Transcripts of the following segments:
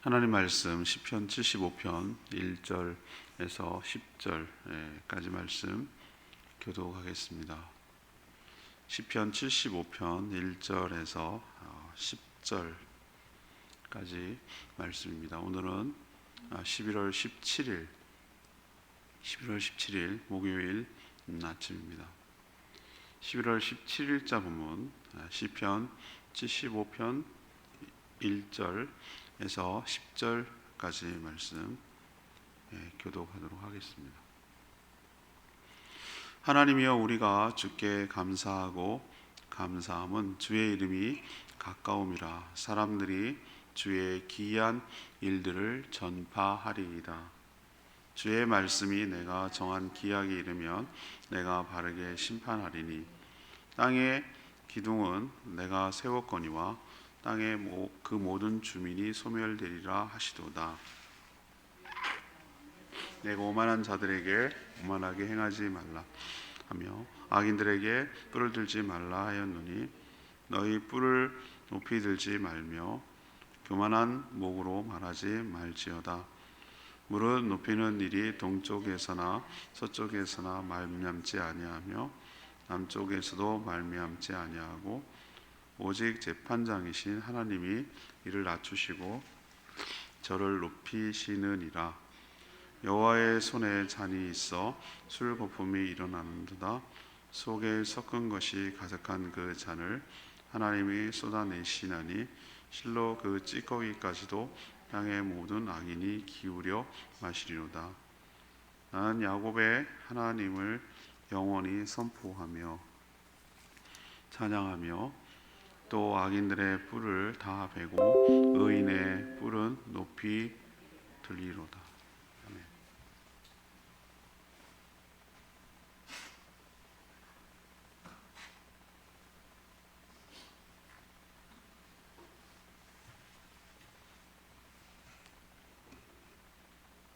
하나님 말씀 시편 75편 1절에서 10절까지 말씀 교독하겠습니다. 시편 75편 1절에서 10절까지 말씀입니다. 오늘은 11월 17일 목요일 아침입니다. 11월 17일자 본문 시편 75편 1절에서 10절까지 말씀 교독하도록 하겠습니다. 하나님이여, 우리가 주께 감사하고 감사함은 주의 이름이 가까움이라. 사람들이 주의 기이한 일들을 전파하리이다. 주의 말씀이 내가 정한 기약이 이르면 내가 바르게 심판하리니, 땅의 기둥은 내가 세웠거니와 땅의 그 모든 주민이 소멸되리라 하시도다. 내가 오만한 자들에게 오만하게 행하지 말라 하며 악인들에게 뿔을 들지 말라 하였노니, 너희 뿔을 높이 들지 말며 교만한 목으로 말하지 말지어다. 무릇 높이는 일이 동쪽에서나 서쪽에서나 말미암지 아니하며 남쪽에서도 말미암지 아니하고, 오직 재판장이신 하나님이 이를 낮추시고 저를 높이시느니라. 여호와의 손에 잔이 있어 술 거품이 일어나는도다. 속에 섞은 것이 가득한 그 잔을 하나님이 쏟아내시나니, 실로 그 찌꺼기까지도 땅의 모든 악인이 기울여 마시리로다. 나는 야곱의 하나님을 영원히 선포하며 찬양하며 또 악인들의 뿔을 다 베고 의인의 뿔은 높이 들리로다. 아멘.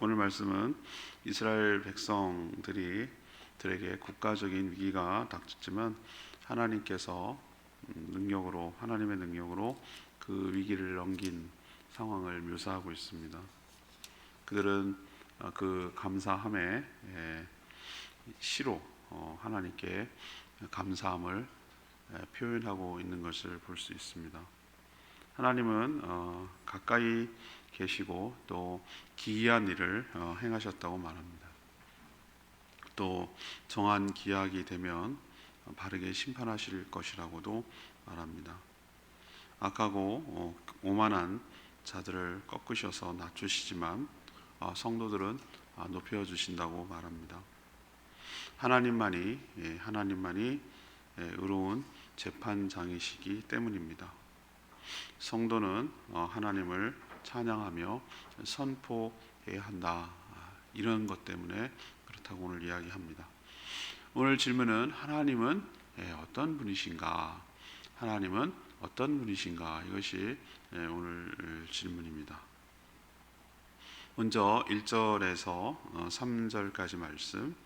오늘 말씀은 이스라엘 백성들에게 국가적인 위기가 닥쳤지만 하나님께서 하나님의 능력으로 그 위기를 넘긴 상황을 묘사하고 있습니다. 그들은 그 감사함의 시로 하나님께 감사함을 표현하고 있는 것을 볼 수 있습니다. 하나님은 가까이 계시고 또 기이한 일을 행하셨다고 말합니다. 또 정한 기약이 되면 바르게 심판하실 것이라고도 말합니다. 악하고 오만한 자들을 꺾으셔서 낮추시지만 성도들은 높여주신다고 말합니다. 하나님만이 의로운 재판장이시기 때문입니다. 성도는 하나님을 찬양하며 선포해야 한다, 이런 것 때문에 그렇다고 오늘 이야기합니다. 오늘 질문은 하나님은 어떤 분이신가? 하나님은 어떤 분이신가? 이것이 오늘 질문입니다. 먼저 1절에서 3절까지 말씀,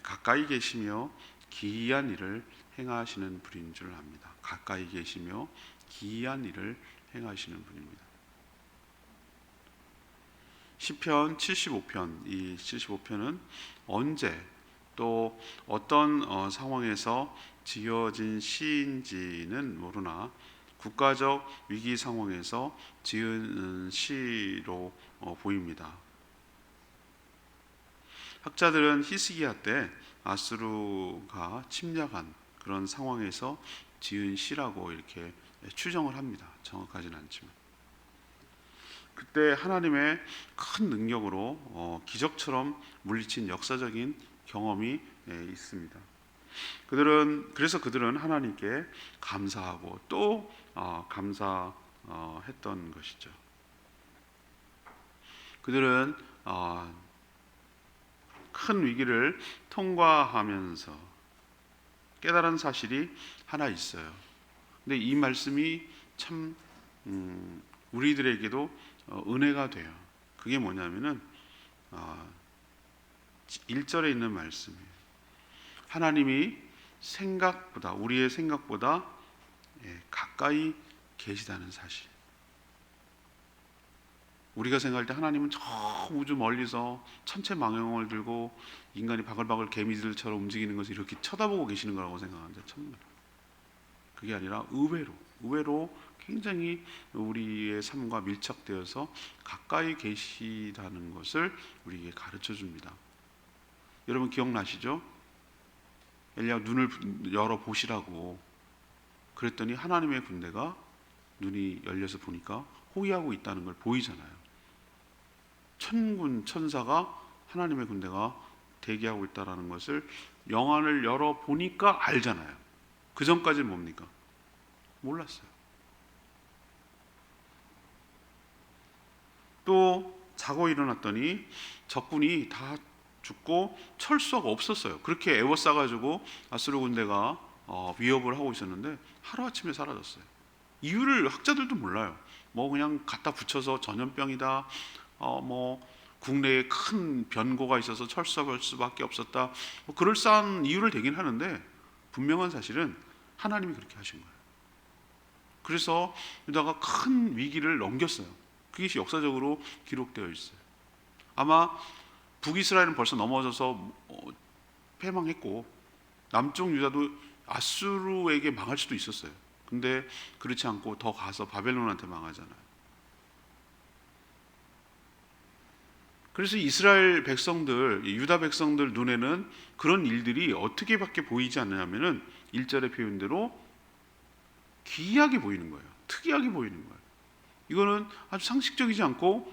가까이 계시며 기이한 일을 행하시는 분인 줄 압니다. 가까이 계시며 기이한 일을 행하시는 분입니다. 시편 75편, 이 75편은 언제 또 어떤 상황에서 지어진 시인지는 모르나 국가적 위기 상황에서 지은 시로 보입니다. 학자들은 히스기야 때 아수르가 침략한 그런 상황에서 지은 시라고 이렇게 추정을 합니다. 정확하지는 않지만 그때 하나님의 큰 능력으로 기적처럼 물리친 역사적인 경험이 있습니다. 그래서 그들은 하나님께 감사하고 또 감사했던 것이죠. 그들은 큰 위기를 통과하면서 깨달은 사실이 하나 있어요. 근데 이 말씀이 참 우리들에게도 은혜가 돼요. 그게 뭐냐면은 1절에 있는 말씀이에요. 하나님이 우리의 생각보다 가까이 계시다는 사실. 우리가 생각할 때 하나님은 저 우주 멀리서 천체 망원경을 들고 인간이 바글바글 개미들처럼 움직이는 것을 이렇게 쳐다보고 계시는 거라고 생각하는데 참나 그게 아니라 의외로 굉장히 우리의 삶과 밀착되어서 가까이 계시다는 것을 우리에게 가르쳐 줍니다. 여러분 기억나시죠? 엘리야가 눈을 열어 보시라고 그랬더니 하나님의 군대가 눈이 열려서 보니까 호위하고 있다는 걸 보이잖아요. 천군 천사가 하나님의 군대가 대기하고 있다는 것을 영안을 열어 보니까 알잖아요. 그 전까지는 뭡니까? 몰랐어요. 또 자고 일어났더니 적군이 다 죽고 철수가 없었어요. 그렇게 애워싸가지고 아수르 군대가 위협을 하고 있었는데 하루아침에 사라졌어요. 이유를 학자들도 몰라요. 뭐 그냥 갖다 붙여서 전염병이다, 뭐 국내에 큰 변고가 있어서 철수할 수밖에 없었다, 뭐 그럴싸한 이유를 대긴 하는데 분명한 사실은 하나님이 그렇게 하신 거예요. 그래서 유다가 큰 위기를 넘겼어요. 그것이 역사적으로 기록되어 있어요. 아마 북이스라엘은 벌써 넘어져서 패망했고 남쪽 유다도 아수르에게 망할 수도 있었어요. 근데 그렇지 않고 더 가서 바벨론한테 망하잖아요. 그래서 이스라엘 백성들, 유다 백성들 눈에는 그런 일들이 어떻게밖에 보이지 않느냐면은 1절의 표현대로 기이하게 보이는 거예요. 특이하게 보이는 거예요. 이거는 아주 상식적이지 않고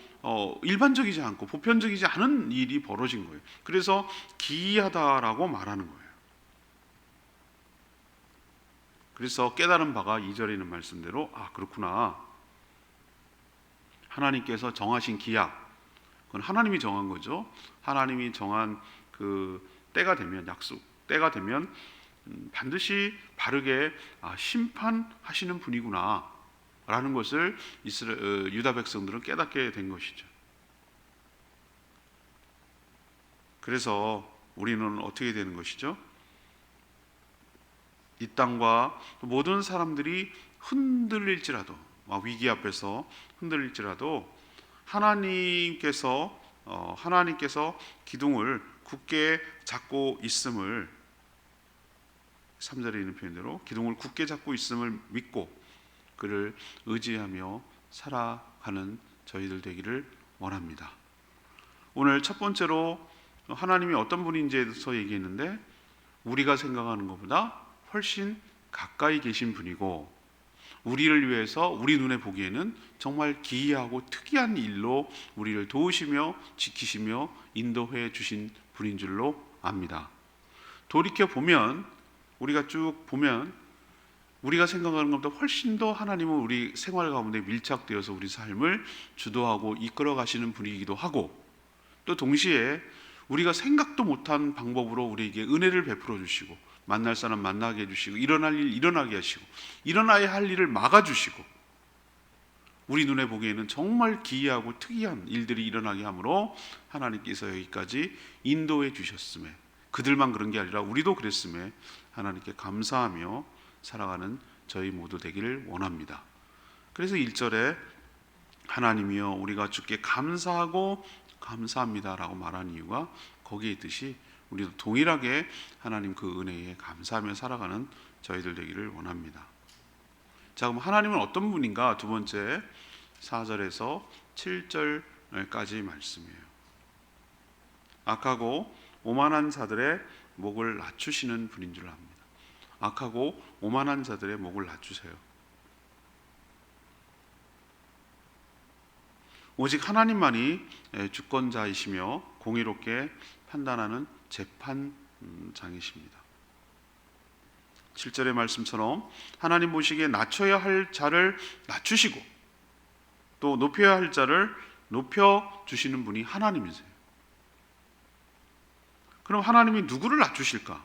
일반적이지 않고 보편적이지 않은 일이 벌어진 거예요. 그래서 기이하다라고 말하는 거예요. 그래서 깨달은 바가 2절에 있는 말씀대로 그렇구나. 하나님께서 정하신 기약, 그건 하나님이 정한 거죠. 하나님이 정한 그 때가 되면, 약속 때가 되면 반드시 바르게 심판하시는 분이구나 라는 것을 유다 백성들은 깨닫게 된 것이죠. 그래서 우리는 어떻게 되는 것이죠? 이 땅과 모든 사람들이 흔들릴지라도, 위기 앞에서 흔들릴지라도 하나님께서 기둥을 굳게 잡고 있음을, 3절에 있는 표현대로 기둥을 굳게 잡고 있음을 믿고 그를 의지하며 살아가는 저희들 되기를 원합니다. 오늘 첫 번째로 하나님이 어떤 분인지에 대해서 얘기했는데 우리가 생각하는 것보다 훨씬 가까이 계신 분이고 우리를 위해서 우리 눈에 보기에는 정말 기이하고 특이한 일로 우리를 도우시며 지키시며 인도해 주신 분인 줄로 압니다. 돌이켜보면 우리가 쭉 보면 우리가 생각하는 것보다 훨씬 더 하나님은 우리 생활 가운데 밀착되어서 우리 삶을 주도하고 이끌어 가시는 분이기도 하고 또 동시에 우리가 생각도 못한 방법으로 우리에게 은혜를 베풀어 주시고 만날 사람 만나게 해주시고 일어날 일 일어나게 하시고 일어나야 할 일을 막아주시고 우리 눈에 보기에는 정말 기이하고 특이한 일들이 일어나게 하므로 하나님께서 여기까지 인도해 주셨음에 그들만 그런 게 아니라 우리도 그랬음에 하나님께 감사하며 살아가는 저희 모두 되기를 원합니다. 그래서 1절에 하나님이여 우리가 주께 감사하고 감사합니다라고 말한 이유가 거기에 있듯이 우리도 동일하게 하나님 그 은혜에 감사하며 살아가는 저희들 되기를 원합니다. 자, 그럼 하나님은 어떤 분인가? 두 번째 4절에서 7절까지 말씀이에요. 악하고 오만한 자들의 목을 낮추시는 분인 줄 압니다. 악하고 오만한 자들의 목을 낮추세요. 오직 하나님만이 주권자이시며 공의롭게 판단하는 재판장이십니다. 7절의 말씀처럼 하나님 보시기에 낮춰야 할 자를 낮추시고 또 높여야 할 자를 높여주시는 분이 하나님이세요. 그럼 하나님이 누구를 낮추실까?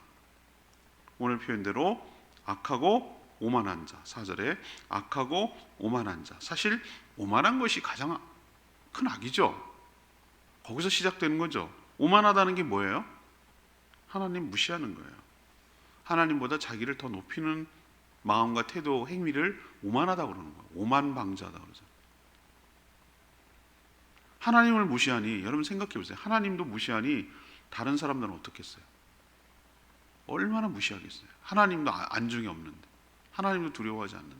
오늘 표현대로 악하고 오만한 자, 4절에 악하고 오만한 자. 사실 오만한 것이 가장 큰 악이죠. 거기서 시작되는 거죠. 오만하다는 게 뭐예요? 하나님 무시하는 거예요. 하나님보다 자기를 더 높이는 마음과 태도, 행위를 오만하다고 그러는 거예요. 오만방자다 그러죠. 하나님을 무시하니, 여러분 생각해 보세요. 하나님도 무시하니 다른 사람들은 어떻겠어요? 얼마나 무시하겠어요? 하나님도 안중에 없는데, 하나님도 두려워하지 않는데,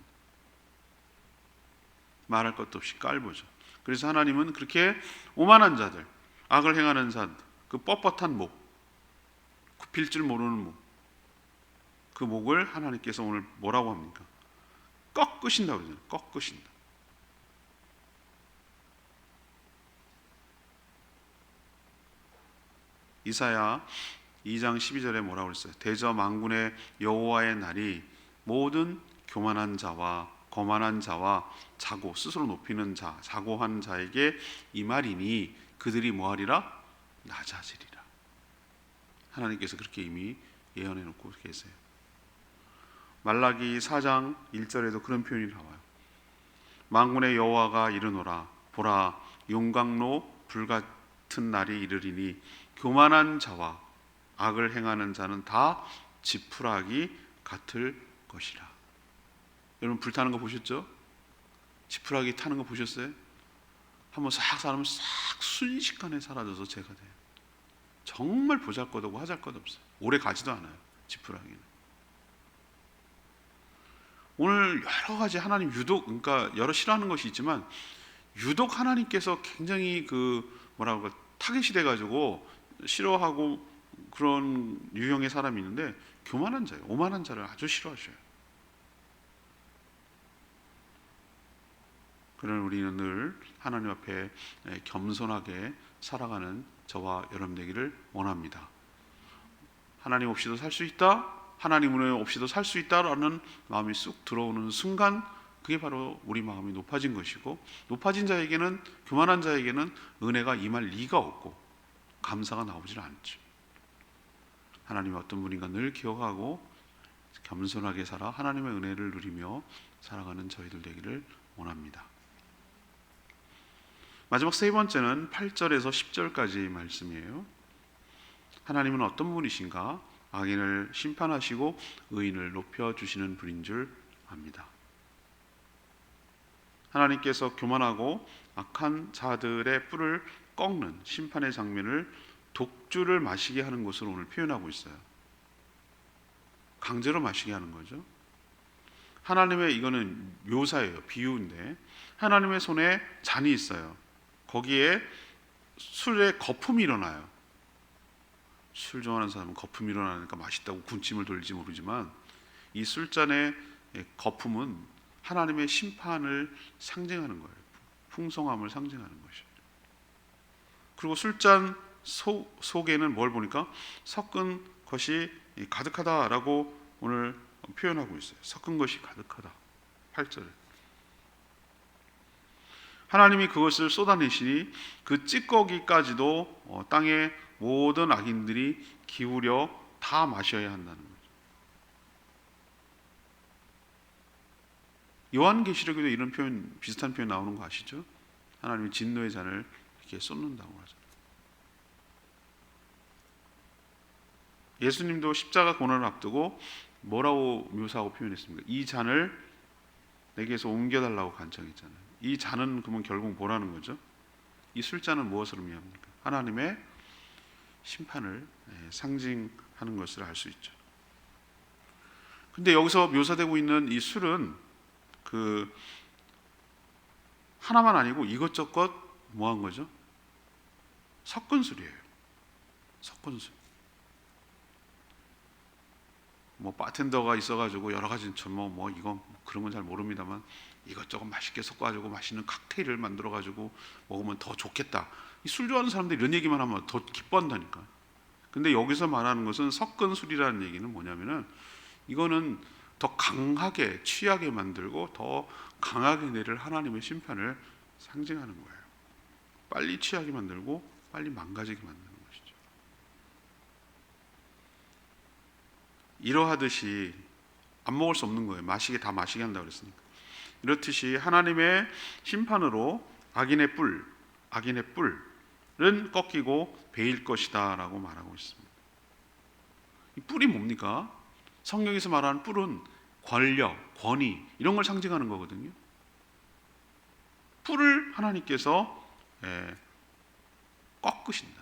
말할 것도 없이 깔보죠. 그래서 하나님은 그렇게 오만한 자들, 악을 행하는 자들, 그 뻣뻣한 목, 굽힐 줄 모르는 목, 그 목을 하나님께서 오늘 뭐라고 합니까? 꺾으신다고 그러잖아요. 꺾으신다. 이사야 2장 12절에 뭐라고 그랬어요? 대저 만군의 여호와의 날이 모든 교만한 자와 거만한 자와 자고 스스로 높이는 자, 자고한 자에게 이 말이니 그들이 뭐하리라? 낮아지리라. 하나님께서 그렇게 이미 예언해 놓고 계세요. 말라기 4장 1절에도 그런 표현이 나와요. 만군의 여호와가 이르노라 보라 용광로 불같은 날이 이르리니 교만한 자와 악을 행하는 자는 다 지푸라기 같을 것이라. 여러분 불타는 거 보셨죠? 지푸라기 타는 거 보셨어요? 한번 싹 사람은 싹 순식간에 사라져서 제가 돼요. 정말 보잘것없고 하잘것없어요. 오래 가지도 않아요. 지푸라기는. 오늘 여러 가지 하나님 유독, 그러니까 여러 싫어하는 것이 있지만 유독 하나님께서 굉장히 뭐라고 할까 타겟이 돼가지고 싫어하고 그런 유형의 사람이 있는데 교만한 자예요. 오만한 자를 아주 싫어하셔요. 그러나 우리는 늘 하나님 앞에 겸손하게 살아가는 저와 여러분 되기를 원합니다. 하나님 없이도 살 수 있다, 하나님 은혜 없이도 살 수 있다라는 마음이 쑥 들어오는 순간 그게 바로 우리 마음이 높아진 것이고, 높아진 자에게는, 교만한 자에게는 은혜가 임할 리가 없고 감사가 나오질 않죠. 하나님이 어떤 분인가 늘 기억하고 겸손하게 살아 하나님의 은혜를 누리며 살아가는 저희들 되기를 원합니다. 마지막 세 번째는 8절에서 10절까지 말씀이에요. 하나님은 어떤 분이신가? 악인을 심판하시고 의인을 높여주시는 분인 줄 압니다. 하나님께서 교만하고 악한 자들의 뿔을 꺾는 심판의 장면을 독주를 마시게 하는 것으로 오늘 표현하고 있어요. 강제로 마시게 하는 거죠. 하나님의, 이거는 묘사예요. 비유인데 하나님의 손에 잔이 있어요. 거기에 술에 거품이 일어나요. 술 좋아하는 사람은 거품이 일어나니까 맛있다고 군침을 돌지 모르지만 이 술잔의 거품은 하나님의 심판을 상징하는 거예요. 풍성함을 상징하는 것이에요. 그리고 술잔 속에는 뭘 보니까 섞은 것이 가득하다라고 오늘 표현하고 있어요. 섞은 것이 가득하다. 8절에 하나님이 그것을 쏟아내시니 그 찌꺼기까지도 땅의 모든 악인들이 기울여 다 마셔야 한다는 거죠. 요한계시록에도 이런 표현, 비슷한 표현 나오는 거 아시죠? 하나님이 진노의 잔을 이렇게 쏟는다고 하죠. 예수님도 십자가 고난을 앞두고 뭐라고 묘사하고 표현했습니까? 이 잔을 내게서 옮겨달라고 간청했잖아요. 이 잔은 그러면 결국 뭐라는 거죠? 이 술잔은 무엇을 의미합니까? 하나님의 심판을 상징하는 것을 알 수 있죠. 근데 여기서 묘사되고 있는 이 술은 하나만 아니고 이것저것 뭐한 거죠? 섞은 술이에요. 섞은 술. 뭐 바텐더가 있어가지고 여러 가지 뭐 이건 그런 건 잘 모릅니다만 이것저것 맛있게 섞어가지고 맛있는 칵테일을 만들어가지고 먹으면 더 좋겠다. 이 술 좋아하는 사람들이 이런 얘기만 하면 더 기뻐한다니까. 근데 여기서 말하는 것은 섞은 술이라는 얘기는 뭐냐면은 이거는 더 강하게 취하게 만들고 더 강하게 내릴 하나님의 심판을 상징하는 거예요. 빨리 취하게 만들고 빨리 망가지게 만드는 것이죠. 이러하듯이 안 먹을 수 없는 거예요. 다 마시게 한다고 그랬으니까. 이렇듯이 하나님의 심판으로 악인의 뿔은 꺾이고 베일 것이다 라고 말하고 있습니다. 이 뿔이 뭡니까? 성경에서 말하는 뿔은 권력, 권위 이런 걸 상징하는 거거든요. 뿔을 하나님께서 꺾으신다.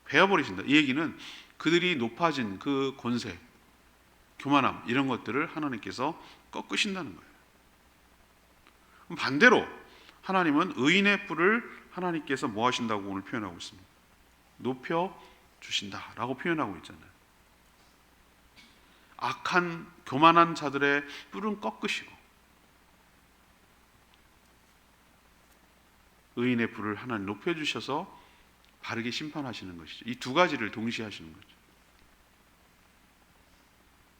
베어버리신다. 이 얘기는 그들이 높아진 그 권세, 교만함 이런 것들을 하나님께서 꺾으신다는 거예요. 반대로 하나님은 의인의 뿔을 하나님께서 뭐 하신다고 오늘 표현하고 있습니다. 높여 주신다라고 표현하고 있잖아요. 악한 교만한 자들의 뿔은 꺾으시고 의인의 뿔을 하나님 높여 주셔서 바르게 심판하시는 것이죠. 이 두 가지를 동시에 하시는 거죠.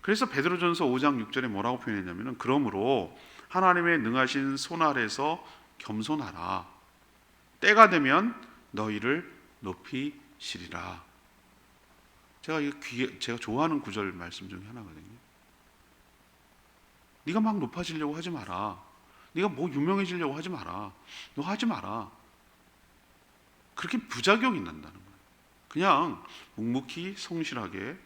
그래서 베드로전서 5장 6절에 뭐라고 표현했냐면은 그러므로 하나님의 능하신 손 아래서 겸손하라. 때가 되면 너희를 높이시리라. 제가 좋아하는 구절 말씀 중에 하나거든요. 네가 막 높아지려고 하지 마라. 네가 뭐 유명해지려고 하지 마라. 너 하지 마라. 그렇게 부작용이 난다는 거예요. 그냥 묵묵히 성실하게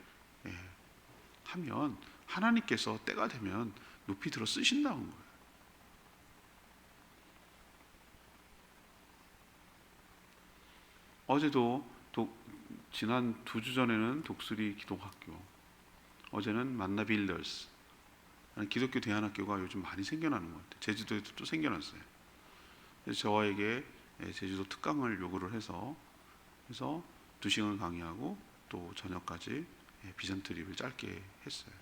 하면 하나님께서 때가 되면 높이 들어 쓰신다는 거예요. 어제도 지난 2주 전에는 독수리 기독학교, 어제는 만나 빌더스 기독교 대안학교가 요즘 많이 생겨나는 것 같아요. 제주도에도 또 생겨났어요. 그래서 저에게 제주도 특강을 요구를 해서 2시간 강의하고 또 저녁까지 비전 트립을 짧게 했어요.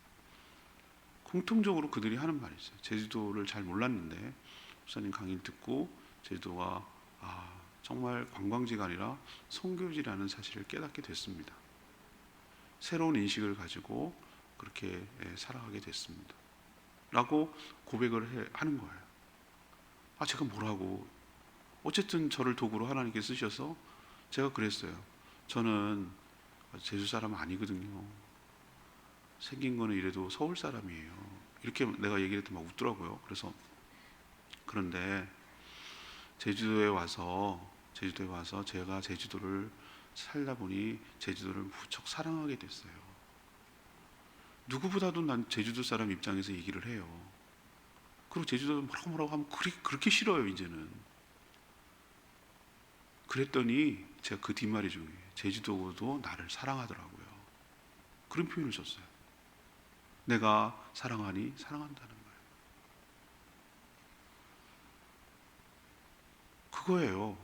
공통적으로 그들이 하는 말이 있어요. 제주도를 잘 몰랐는데 목사님 강의를 듣고 제주도가 정말 관광지가 아니라 선교지라는 사실을 깨닫게 됐습니다. 새로운 인식을 가지고 그렇게 살아가게 됐습니다. 라고 고백을 하는 거예요. 제가 뭐라고. 어쨌든 저를 도구로 하나님께 쓰셔서 제가 그랬어요. 저는 제주 사람 아니거든요. 생긴 거는 이래도 서울 사람이에요. 이렇게 내가 얘기를 했더니 막 웃더라고요. 그런데 제주도에 와서 제가 제주도를 살다 보니 제주도를 무척 사랑하게 됐어요. 누구보다도 난 제주도 사람 입장에서 얘기를 해요. 그리고 제주도 뭐라고 하면 그렇게 싫어요 이제는. 그랬더니 제가 그 뒷말이 중요해요. 제주도도 나를 사랑하더라고요. 그런 표현을 썼어요. 내가 사랑하니 사랑한다는 거예요. 그거예요.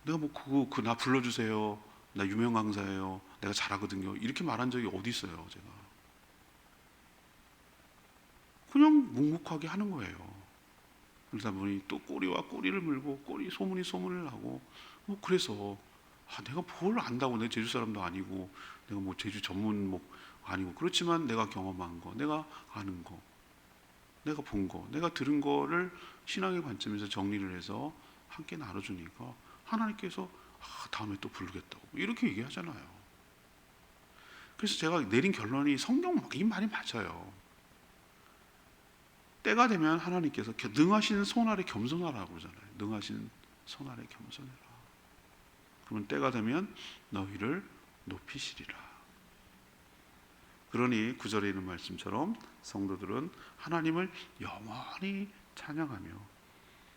내가 나 불러주세요. 나 유명 강사예요. 내가 잘하거든요. 이렇게 말한 적이 어디 있어요, 제가. 그냥 묵묵하게 하는 거예요. 그러다 보니 또 꼬리와 꼬리를 물고 소문을 하고 그래서 내가 뭘 안다고. 내가 제주 사람도 아니고 내가 뭐 제주 전문 아니고 그렇지만 내가 경험한 거, 내가 아는 거, 내가 본 거, 내가 들은 거를 신앙의 관점에서 정리를 해서 함께 나눠주니까 하나님께서 다음에 또 부르겠다고 이렇게 얘기하잖아요. 그래서 제가 내린 결론이 성경 이 말이 맞아요. 때가 되면 하나님께서 능하신 손 아래 겸손하라고 그러잖아요. 능하신 손 아래 겸손해라. 그러면 때가 되면 너희를 높이시리라. 그러니 9절에 있는 말씀처럼 성도들은 하나님을 영원히 찬양하며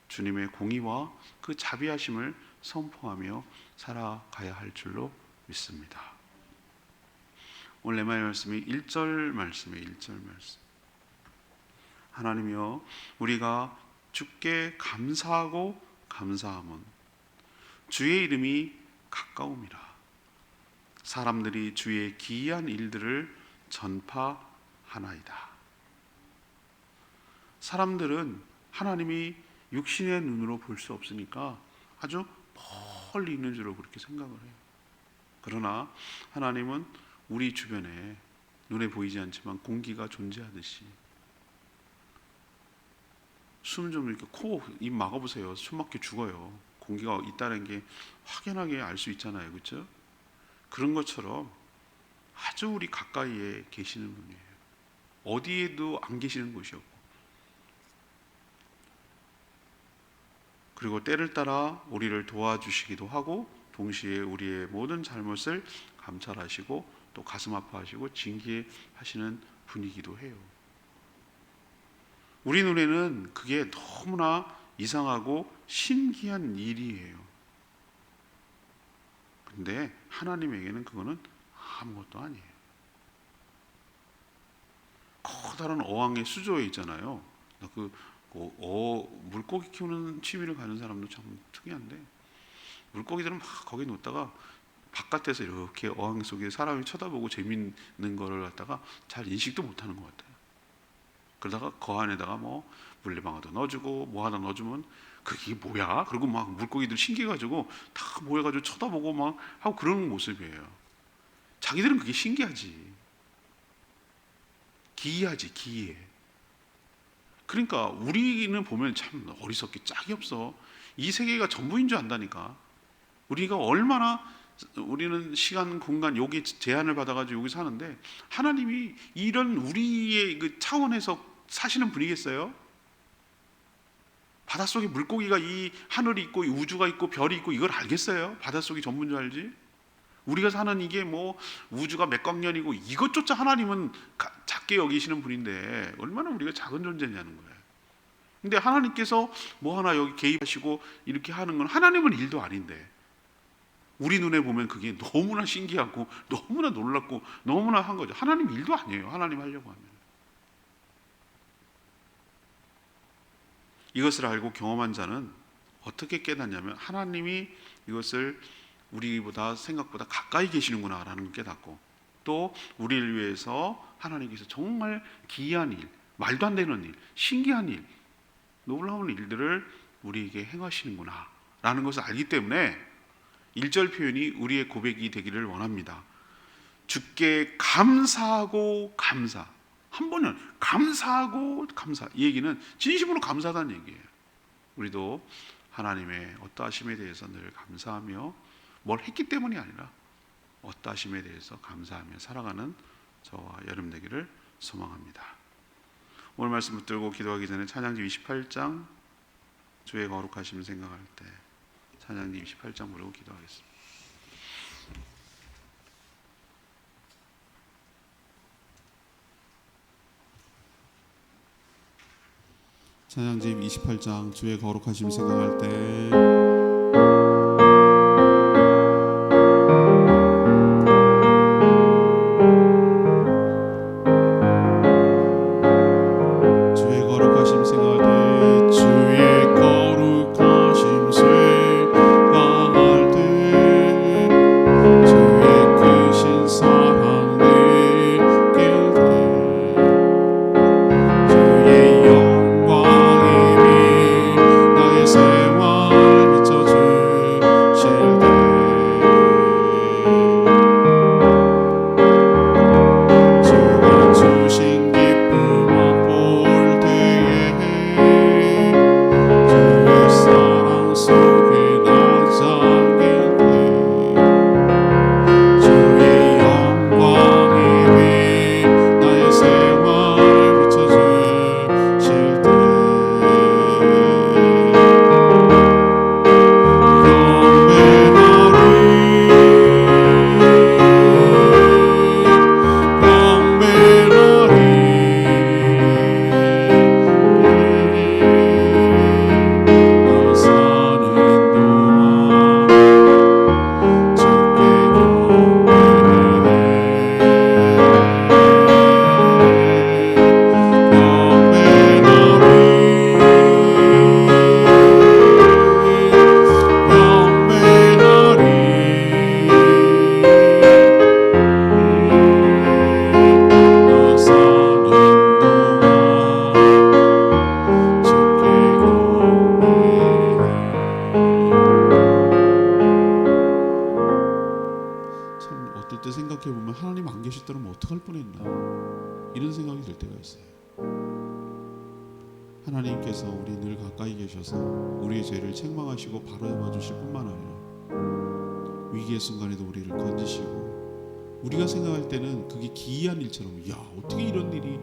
주님의 공의와 그 자비하심을 선포하며 살아가야 할 줄로 믿습니다. 오늘 레마의 말씀이 1절 말씀이에요. 1절 말씀. 하나님이여 우리가 주께 감사하고 감사함은 주의 이름이 가까움이라. 사람들이 주의 기이한 일들을 전파하나이다. 사람들은 하나님이 육신의 눈으로 볼 수 없으니까 아주 멀리 있는 줄로 그렇게 생각을 해요. 그러나 하나님은 우리 주변에 눈에 보이지 않지만 공기가 존재하듯이 숨 좀 이렇게 입 막아보세요. 숨 막혀 죽어요. 공기가 있다는 게 확연하게 알 수 있잖아요. 그렇죠? 그런 것처럼 아주 우리 가까이에 계시는 분이에요. 어디에도 안 계시는 곳이 없고 그리고 때를 따라 우리를 도와주시기도 하고 동시에 우리의 모든 잘못을 감찰하시고 또 가슴 아파하시고 징계하시는 분이기도 해요. 우리 눈에는 그게 너무나 이상하고 신기한 일이에요. 근데 하나님에게는 그거는 아무것도 아니에요. 커다란 어항에 수조에 있잖아요. 물고기 키우는 취미를 가진 사람도 참 특이한데, 물고기들은 막 거기 놓다가 바깥에서 이렇게 어항 속에 사람이 쳐다보고 재밌는 거를 갖다가 잘 인식도 못하는 것 같아요. 그러다가 그 안에다가 뭐 물레방아도 넣어주고 뭐 하나 넣어주면 그게 뭐야? 그리고 막 물고기들 신기해가지고 다 모여가지고 쳐다보고 막 하고 그러는 모습이에요. 자기들은 그게 신기하지, 기이하지, 기이해. 그러니까 우리는 보면 참 어리석기 짝이 없어. 이 세계가 전부인 줄 안다니까. 우리가 얼마나, 우리는 시간, 공간, 여기 제한을 받아가지고 여기 사는데 하나님이 이런 우리의 그 차원에서 사시는 분이겠어요? 바닷속에 물고기가 이 하늘이 있고 이 우주가 있고 별이 있고 이걸 알겠어요? 바닷속이 전부인 줄 알지? 우리가 사는 이게 뭐 우주가 몇 광년이고 이것조차 하나님은 작게 여기시는 분인데 얼마나 우리가 작은 존재냐는 거예요. 근데 하나님께서 뭐 하나 여기 개입하시고 이렇게 하는 건 하나님은 일도 아닌데 우리 눈에 보면 그게 너무나 신기하고 너무나 놀랍고 너무나 한 거죠. 하나님 일도 아니에요. 하나님 하려고 하면. 이것을 알고 경험한 자는 어떻게 깨닫냐면 하나님이 이것을 우리보다 생각보다 가까이 계시는구나 라는 걸 깨닫고, 또 우리를 위해서 하나님께서 정말 기이한 일, 말도 안 되는 일, 신기한 일, 놀라운 일들을 우리에게 행하시는구나 라는 것을 알기 때문에 1절 표현이 우리의 고백이 되기를 원합니다. 주께 감사하고 감사. 한 번은 감사하고 감사. 이 얘기는 진심으로 감사하다는 얘기예요. 우리도 하나님의 어떠하심에 대해서 늘 감사하며, 뭘 했기 때문이 아니라 어떠하심에 대해서 감사하며 살아가는 저와 여러분 되기를 소망합니다. 오늘 말씀 붙들고 기도하기 전에 찬양지 28장 주의 거룩하심을 생각할 때 찬양지 28장 부르고 기도하겠습니다. 찬양집 28장 주의 거룩하심 생각할 때 하나님께서 우리 늘 가까이 계셔서 우리의 죄를 책망하시고 바로잡아 주실 뿐만 아니라 위기의 순간에도 우리를 건지시고, 우리가 생각할 때는 그게 기이한 일처럼, 야 어떻게 이런 일이,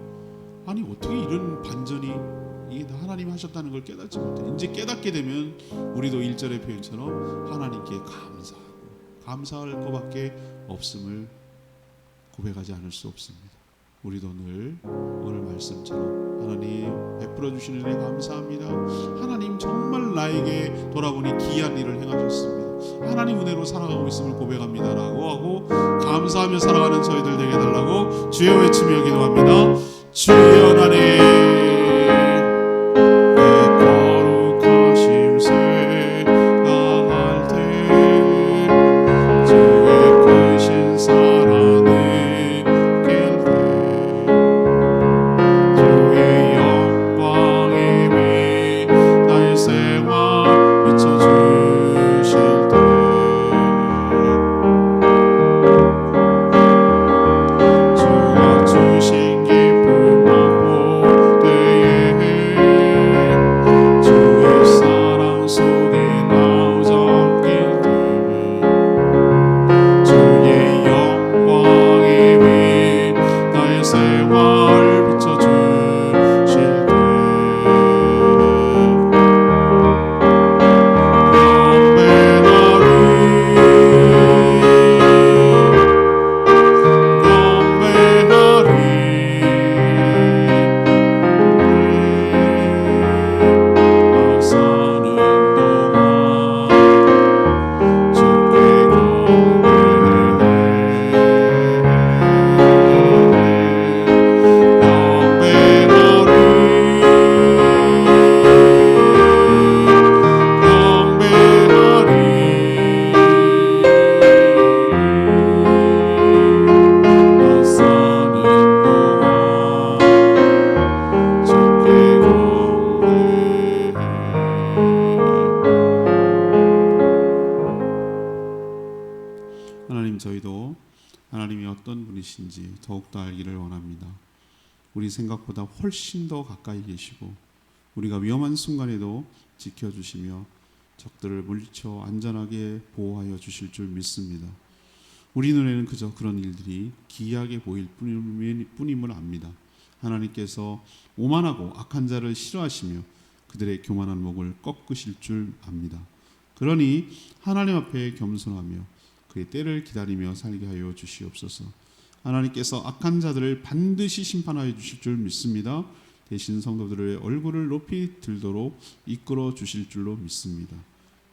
아니 어떻게 이런 반전이, 이게 다 하나님이 하셨다는 걸 깨닫지 못해. 이제 깨닫게 되면 우리도 1절의 표현처럼 하나님께 감사하고 감사할 것밖에 없음을 고백하지 않을 수 없습니다. 우리도 늘 오늘 말씀처럼 하나님 베풀어 주시는 은혜 감사합니다. 하나님 정말 나에게 돌아보니 기이한 일을 행하셨습니다. 하나님 은혜로 살아가고 있음을 고백합니다라고 하고 감사하며 살아가는 저희들 되게 해달라고 주여 외치며 기도합니다. 주여 하나님 저희도 하나님이 어떤 분이신지 더욱더 알기를 원합니다. 우리 생각보다 훨씬 더 가까이 계시고 우리가 위험한 순간에도 지켜주시며 적들을 물리쳐 안전하게 보호하여 주실 줄 믿습니다. 우리 눈에는 그저 그런 일들이 기이하게 보일 뿐임을 압니다. 하나님께서 오만하고 악한 자를 싫어하시며 그들의 교만한 목을 꺾으실 줄 압니다. 그러니 하나님 앞에 겸손하며 그의 때를 기다리며 살게 하여 주시옵소서. 하나님께서 악한 자들을 반드시 심판하여 주실 줄 믿습니다. 대신 성도들의 얼굴을 높이 들도록 이끌어 주실 줄로 믿습니다.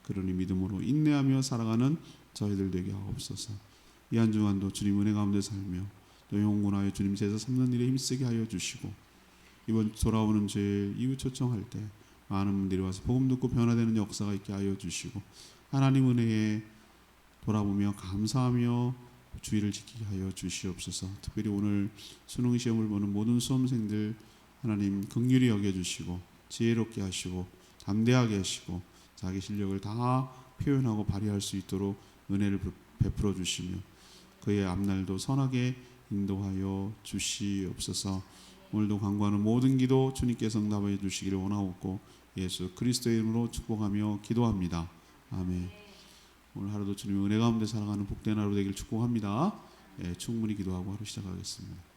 그러니 믿음으로 인내하며 살아가는 저희들 되게 하옵소서. 이 한 주간도 주님 은혜 가운데 살며 또 영원하여 주님 제자 삼는 일에 힘쓰게 하여 주시고 이번 돌아오는 주일 이후 초청할 때 많은 분들이 와서 복음 듣고 변화되는 역사가 있게 하여 주시고 하나님 은혜에 돌아보며 감사하며 주의를 지키게 하여 주시옵소서. 특별히 오늘 수능 시험을 보는 모든 수험생들 하나님 긍휼히 여겨주시고 지혜롭게 하시고 담대하게 하시고 자기 실력을 다 표현하고 발휘할 수 있도록 은혜를 베풀어 주시며 그의 앞날도 선하게 인도하여 주시옵소서. 오늘도 간구하는 모든 기도 주님께서 응답해 주시기를 원하옵고 예수 그리스도의 이름으로 축복하며 기도합니다. 아멘. 오늘 하루도 주님의 은혜 가운데 살아가는 복된 하루 되길 축복합니다. 충분히 기도하고 하루 시작하겠습니다.